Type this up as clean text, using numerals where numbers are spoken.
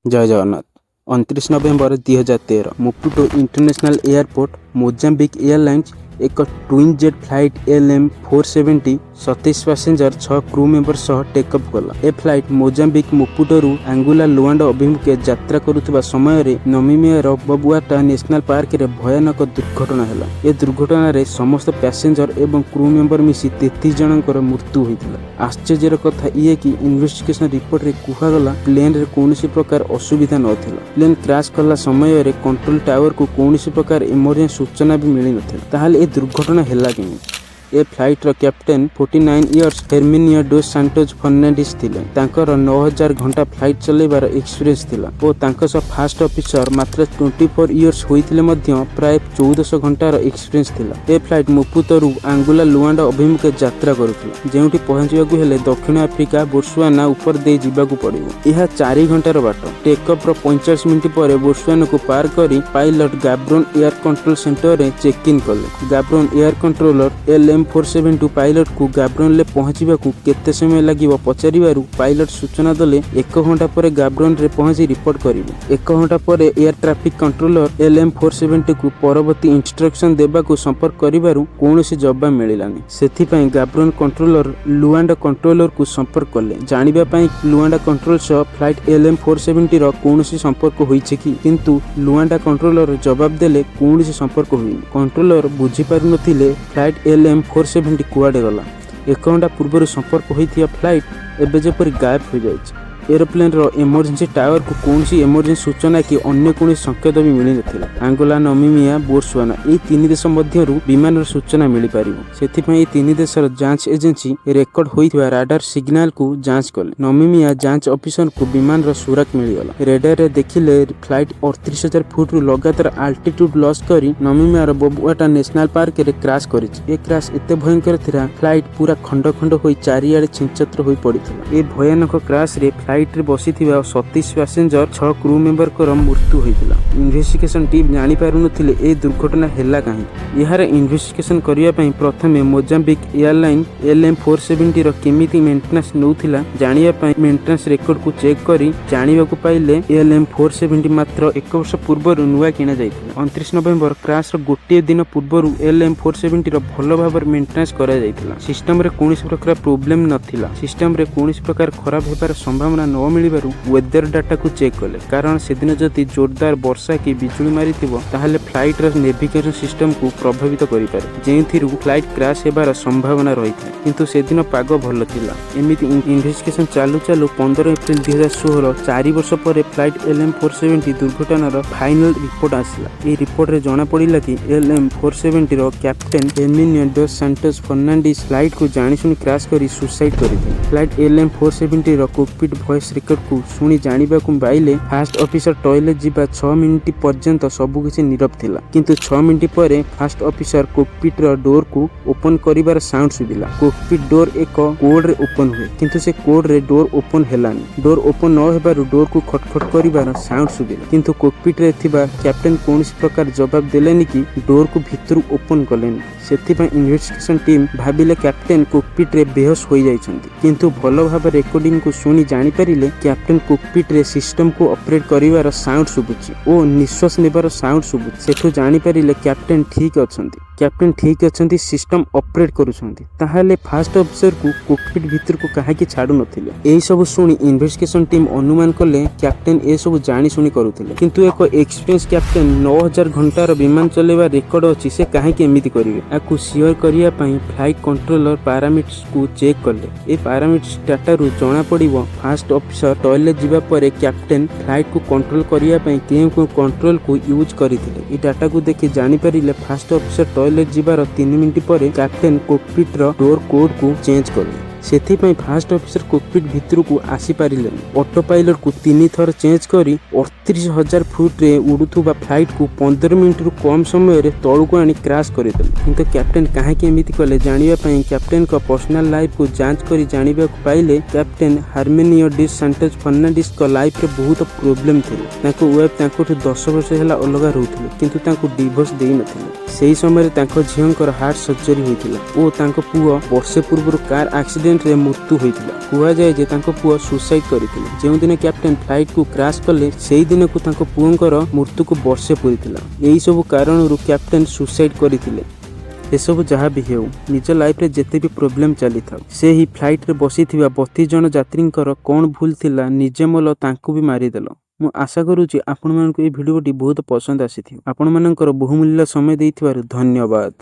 जय जगन्नाथ। 29 नवेम्बर 2013 मुपुटो international airport Mozambique airlines एक twin jet flight LM-470 27 passenger 6 crew member सह take up कला। ए फ्लाइट मोजाम्बिक मुपुटोरू आंगुला लुआंडा अभिमुखे यात्रा करुवा समय नमीमियार बबुआटा नेशनल पार्क रे भयानक दुर्घटना है। ए दुर्घटन रे समस्त पैसेंजर एवं क्रू मेंबर मिसी 33 जनकर मृत्यु होता। आश्चर्यर कथा ये कि इन्वेस्टिगेशन रिपोर्ट रे कुहागला प्लेन रे कौनसी प्रकार असुविधा नथिला। प्लेन क्रैश कला समय रे कंट्रोल टावर को कौनसी प्रकार इमरजेंसी सूचना भी मिली नथिला। ताहाले ए दुर्घटना हैला कि ए फ्लाइट रो कैप्टेन 49 इयर्स हेर्मिनियो डोस सांटोज फर्नांडिस थिले। तांकर 9000 घंटा फ्लाइट चलेबार एक्सपीरियंस थिला ओ तांका सह फास्ट ऑफिसर मात्र 24 इयर्स होइथिले मध्य प्राय 1400 घंटार एक्सपीरियंस थिला। ए फ्लाइट मुपुतोरू आंगुला लुआंडा अभिमुखे यात्रा करुथिला, जेउठी पहुंचबाकू हेले दक्षिण आफ्रिका बोत्सवाना ऊपर दे जिबाकू पड़िबो। यह 4 घंटार बाट। टेकअप रो 45 मिनिट पर बोत्सवाना को पार करी पायलट गाब्रोन एयर कंट्रोल सेंटर रे चेक इन कले। गाब्रोन एयर कंट्रोलर LM-472 पायलट को गाब्रोन ले पहुंचीबा को केते समय लागिबो पचारिबारु पायलट सूचना दले 1 घंटा पर गाब्रोन रे पहुंची रिपोर्ट करिवो। 1 घंटा पर एयर ट्रैफिक कंट्रोलर LM-472 को परवर्ती इंस्ट्रक्शन देबा को संपर्क करिबारु कोनोसी जवाब मिलिलानी। सेथि पई गाब्रोन कंट्रोलर लुआंडा कंट्रोलर को संपर्क कले जानिबा पई लुआंडा कंट्रोल सह फ्लाइट LM-470 रो कोनोसी संपर्क होइছে कि, किंतु लुआंडा कंट्रोलर जवाब देले कोनोसी संपर्क होइनी। कंट्रोलर बुझी पारु नथिले फ्लाइट LM-470 कुआडे गला। 1 घंटा पूर्व संपर्क होइथिया फ्लाइट एबे जेपरि गायब हो जाइछ। एरोप्लेन रो इमरजेंसी टावर को कौनसी इमरजेंसी सूचना कि अन्य कौन संकेत भी मिली नथिला। आंगोला, नमीमिया, बोत्सवाना ए 3 देश मध्यरु विमान रो सूचना मिली पारिबो। सेथिपई ए 3 देशर जांच एजेंसी रेकॉर्ड होइथिबा राडार सिग्नल को जांच कले। नमीमिया जांच ऑफिसर को विमान रो सुरक्षा मिली गला। रेडार रे देखिले फ्लाइट 38000 फुट रु लगातार अल्टीट्यूड लॉस करी नमीमिया रो बबुआटा नेशनल पार्क रे क्रैश करिछ। ए क्रैश एते भयंकर थिला फ्लाइट पूरा खंड खंड होई चारियाडे छिंचत्र होई पड़िथिला। ए भयानक क्रैश रे फ्लाइट रे बसिथिबा 27 पैसेंजर 6 क्रू मेंबर कर मृत्यु होइतिला। इन्वेस्टिगेशन टीम जानि पारु नथिले ए दुर्घटना हैला काहे। यार इन्वेस्टिगेशन करिया पई प्रथमे मोजाम्बिक एयरलाइन LM-470 रो केमिति मेंटेनेंस नउथिला जानिया पई मेंटेनेंस रिकॉर्ड को चेक करी जानिबा को पाइले LM-470 मात्र 1 वर्ष पूर्व नुवा किना जाइतिला। 29 नवेम्बर क्रैश रो गोटे दिन पूर्व LM-470 रो भलो भाबर मेंटेनेंस करा जाइतिला। सिस्टम रे कोनोसी प्रकार प्रॉब्लम नथिला। सिस्टम रे कोनोसी प्रकार खराब हेबार संभावना न मिलिबारु वेदर डाटा को चेक कले, कारण से दिन जदि जोरदार वर्षा की बिजुली मारिथिबो ताहाले फ्लाइट रो नेविगेशन सिस्टम को प्रभावित करि पारे, जेंथिरु फ्लाइट क्रैश हेबार संभावना रहिथा। किंतु से दिन पाग भलो थिला। एमिति इन्वेस्टिगेशन चालू चालू 15 एप्रिल 2016 4 वर्ष पर फ्लाइट LM-470 दुर्घटनार फाइनल रिपोर्ट आसिला। ए रिपोर्ट रे जणा पड़िला कि LM-470 रो कैप्टेन हेर्मिनियो डोस सांटोज फर्नांडिस फ्लाइट को जानि सुनी क्रैश करी सुसाइड करिथि। फ्लाइट LM-470 रो कॉकपिट वॉइस रिकॉर्ड को सुनी जानिबा को पाइले फास्ट ऑफिसर टॉयलेट जीवा 6 मिनिट पर्यंत सबु किछि नीरव थिला, किंतु 6 मिनिट परे फास्ट ऑफिसर कॉकपिट रो डोर को ओपन करिवार साउंड सुबिला। कॉकपिट डोर एक कोड रे ओपन हुए, किंतु से कोड रे डोर ओपन हेलानी। डोर ओपन न हेबारु डोर को खटखट करिवार साउंड सुबिला, किंतु कॉकपिट रे थिबा कैप्टेन कोनसी प्रकार जवाब देलेनी कि डोर को भितरु ओपन कलेनी। सेथिपा इन्वेस्टिगेशन टीम भाबिले कैप्टेन कॉकपिट रे बेहोश होई जाइछन्ती, किंतु भलो भाबे रेकॉर्डिंग को सुनी जानि परिले कैप्टेन कॉकपिट रे सिस्टम को ऑपरेट करिवार साउंड सुबुची ओ निश्वास नेबार साउंड सुबुची। सेठु जानि परिले कैप्टेन ठीक अछन्ती। कैप्टेन ठीक अछन्ती, सिस्टम ऑपरेट करूछन्ती। ताहाले फास्ट ऑफिसर को कॉकपिट भीतर को काहे कि छाडु नथिले। एई सब सुनी इन्वेस्टिगेशन टीम अनुमान कले कैप्टेन ए सब जानि सुनी करूथिले, किंतु एक एक्सपीरियंस कैप्टेन 9000 घंटार विमान चलेबा रेकॉर्ड अछि, से काहे कि एमिति करिवे। आकु शेयर करिया पई फ्लाइट कंट्रोलर पैरामीटर्स को चेक कले। ए पैरामीटर्स डाटा रु जणा पड़िबो फास्ट ऑफिसर टॉयलेट जीवा परे कैप्टेन फ्लाइट को कंट्रोल करिया पई केउ कंट्रोल को यूज करिथिले। ए डाटा को देखि जानि परिले फास्ट ऑफिसर टॉयलेट जीवार 3 मिनिट परे कैप्टेन कॉकपिट रो डोर कोड को चेंज कले। सेथिपई फास्ट ऑफिसर कॉकपिट भितर को आसी पारिलेनी। ऑटो पायलट को 3 थर चेंज करी 38000 फुट रे उडुथुबा फ्लाइट को 15 मिनिट रु कम समय रे तळु को आनी क्रैश करिदेले। किंतु कैप्टेन काहे के एमिति कले जानिबा पई कैप्टेन को पर्सनल लाइफ को जांच करी जानिबा को पाइले कैप्टेन हेर्मिनियो डोस सांटोज फर्नांडिस को लाइफ रे बहुत प्रॉब्लम थिले। ताको वेब ताको 10 वर्ष होला अलगा रहउथिले, किंतु ताको डिवोर्स देई नथिले। सेही समय रे ताको झियंकर हार्ट सर्जरी होइथिला ओ ताको पुओ वर्षे पूर्व कार एक्सीडेंट ଆକ୍ସିडेଣ୍ଟରେ ମୃତ୍ୟୁ ହୋଇଥିଲା। କୁହାଯାଏ ଯେ ତାଙ୍କ ପୁଅ ସୁସାଇଡ୍ କରିଥିଲେ। ଯେଉଁଦିନ କ୍ୟାପ୍ଟେନ୍ ଫ୍ଲାଇଟ୍କୁ କ୍ରାଶ୍ କଲେ ସେହି ଦିନକୁ ତାଙ୍କ ପୁଅଙ୍କର ମୃତ୍ୟୁକୁ ବର୍ଷେ ପୂରିଥିଲା। ଏହି ସବୁ କାରଣରୁ କ୍ୟାପ୍ଟେନ୍ ସୁସାଇଡ୍ କରିଥିଲେ। ଏସବୁ ଯାହା ବି ହେଉ, ନିଜ ଲାଇଫ୍ରେ ଯେତେ ବି ପ୍ରୋବ୍ଲେମ୍ ଚାଲିଥାଉ, ସେହି ଫ୍ଲାଇଟ୍ରେ ବସିଥିବା 32 ଜଣ ଯାତ୍ରୀଙ୍କର କ'ଣ ଭୁଲ ଥିଲା, ନିଜେ ମଲ ତାଙ୍କୁ ବି ମାରିଦେଲ। ମୁଁ ଆଶା କରୁଛି ଆପଣମାନଙ୍କୁ ଏହି ଭିଡ଼ିଓଟି ବହୁତ ପସନ୍ଦ ଆସିଥିବ। ଆପଣମାନଙ୍କର ବହୁମୂଲ୍ୟ ସମୟ ଦେଇଥିବାରୁ ଧନ୍ୟବାଦ।